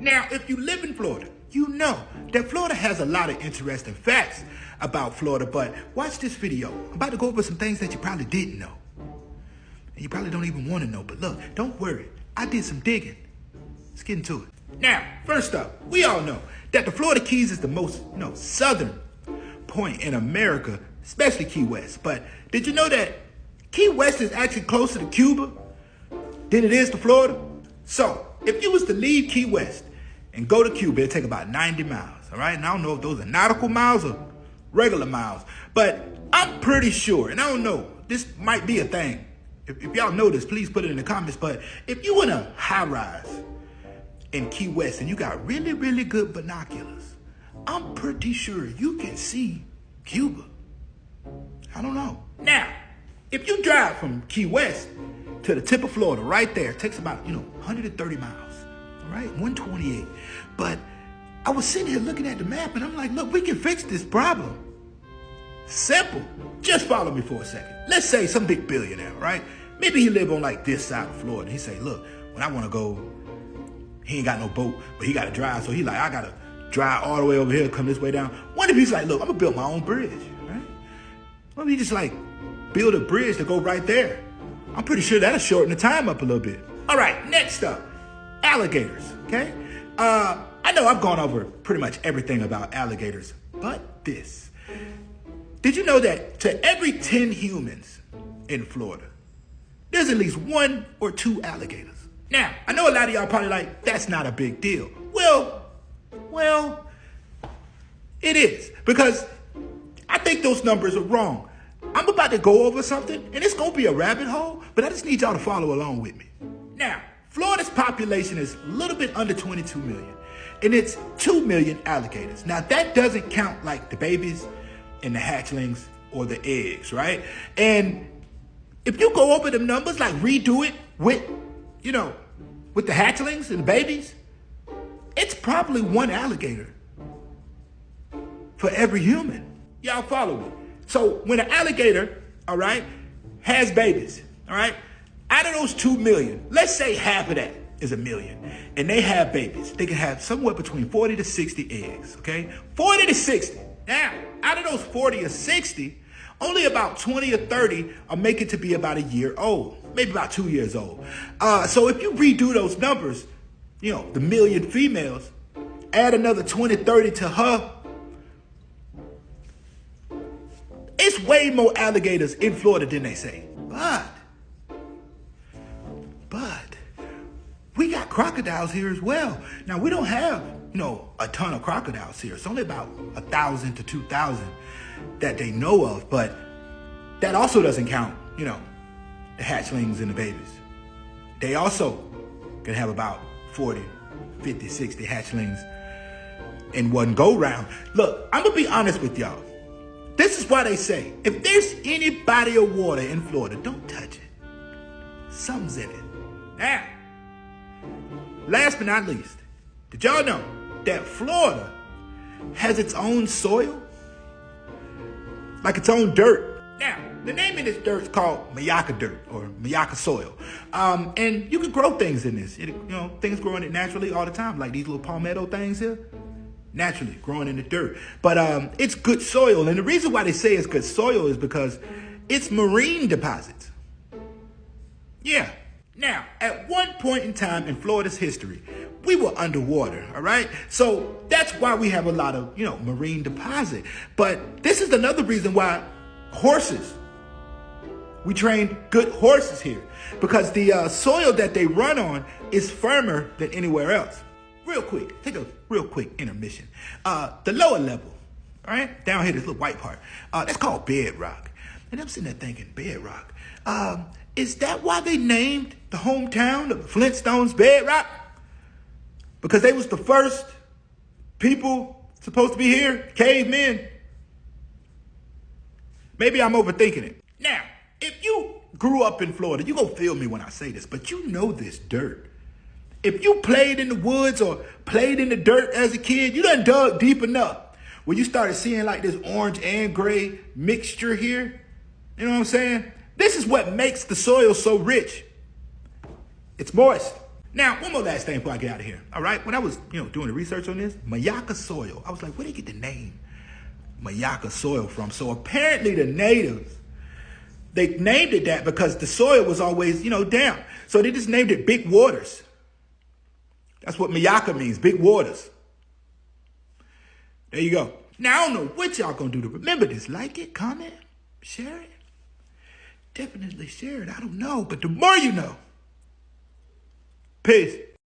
Now, if you live in Florida, you know that Florida has a lot of interesting facts about Florida, but watch this video. I'm about to go over some things that you probably didn't know. And you probably don't even want to know, but look, don't worry. I did some digging. Let's get into it. Now, first up, we all know that the Florida Keys is the most, southern point in America, especially Key West. But did you know that Key West is actually closer to Cuba than it is to Florida? So, if you was to leave Key West and go to Cuba, it'd take about 90 miles, all right? And I don't know if those are nautical miles or regular miles, but I'm pretty sure, and I don't know, this might be a thing. If y'all know this, please put it in the comments, but if you in a high rise in Key West and you got really, really good binoculars, I'm pretty sure you can see Cuba. I don't know. Now, if you drive from Key West to the tip of Florida, right there, it takes about, 130 miles, all right? 128. But I was sitting here looking at the map and I'm like, look, we can fix this problem. Simple. Just follow me for a second. Let's say some big billionaire, right? Maybe he live on like this side of Florida. He say, look, when I want to go, he ain't got no boat, but he got to drive. So he like, I got to drive all the way over here, come this way down. What if he's like, look, I'm going to build my own bridge, right? What if he just like build a bridge to go right there? I'm pretty sure that'll shorten the time up a little bit. All right, next up, alligators, okay? I know I've gone over pretty much everything about alligators, but this. Did you know that to every 10 humans in Florida, there's at least 1 or 2 alligators? Now, I know a lot of y'all probably like, that's not a big deal. Well, it is, because I think those numbers are wrong. I'm about to go over something, and it's going to be a rabbit hole, but I just need y'all to follow along with me. Now, Florida's population is a little bit under 22 million, and it's 2 million alligators. Now, that doesn't count like the babies and the hatchlings or the eggs, right? And if you go over them numbers, like redo it with, with the hatchlings and the babies, it's probably 1 alligator for every human. Y'all follow me? So when an alligator, all right, has babies, all right, out of those 2 million, let's say half of that is 1 million, and they have babies, they can have somewhere between 40 to 60 eggs, okay? 40 to 60. Now, out of those 40 or 60, only about 20 or 30 are making to be about a year old, maybe about 2 years old. So if you redo those numbers, the 1 million females, add another 20, 30 to her, it's way more alligators in Florida than they say. But we got crocodiles here as well. Now, we don't have, a ton of crocodiles here. It's only about 1,000 to 2,000 that they know of, but that also doesn't count, the hatchlings and the babies. They also can have about 40, 50, 60 hatchlings in one go round. Look, I'm gonna be honest with y'all. This is why they say, if there's any body of water in Florida, don't touch it. Something's in it. Now, last but not least, did y'all know that Florida has its own soil? Like its own dirt. Now, the name of this dirt is called Myakka dirt or Myakka soil. And you can grow things in this. Things grow in it naturally all the time, like these little palmetto things here. Naturally growing in the dirt. But it's good soil. And the reason why they say it's good soil is because it's marine deposits. Yeah. Now, at one point in time in Florida's history, we were underwater, all right? So that's why we have a lot of, marine deposit. But this is another reason why horses, we train good horses here, because the soil that they run on is firmer than anywhere else. Real quick, take a real quick intermission. The lower level, all right, down here, this little white part, that's called bedrock. And I'm sitting there thinking, bedrock. Is that why they named the hometown of the Flintstones Bedrock? Because they was the first people supposed to be here, cavemen? Maybe I'm overthinking it. Now, if you grew up in Florida, you gonna feel me when I say this, but you know this dirt. If you played in the woods or played in the dirt as a kid, you done dug deep enough where you started seeing like this orange and gray mixture here. You know what I'm saying? This is what makes the soil so rich. It's moist. Now, one more last thing before I get out of here. All right, when I was, doing the research on this, Myakka soil, I was like, where did they get the name Myakka soil from? So apparently the natives, they named it that because the soil was always, damp. So they just named it Big Waters. That's what Myakka means, big waters. There you go. Now, I don't know what y'all gonna do to remember this. Like it, comment, share it. Definitely share it. I don't know, but the more you know. Peace.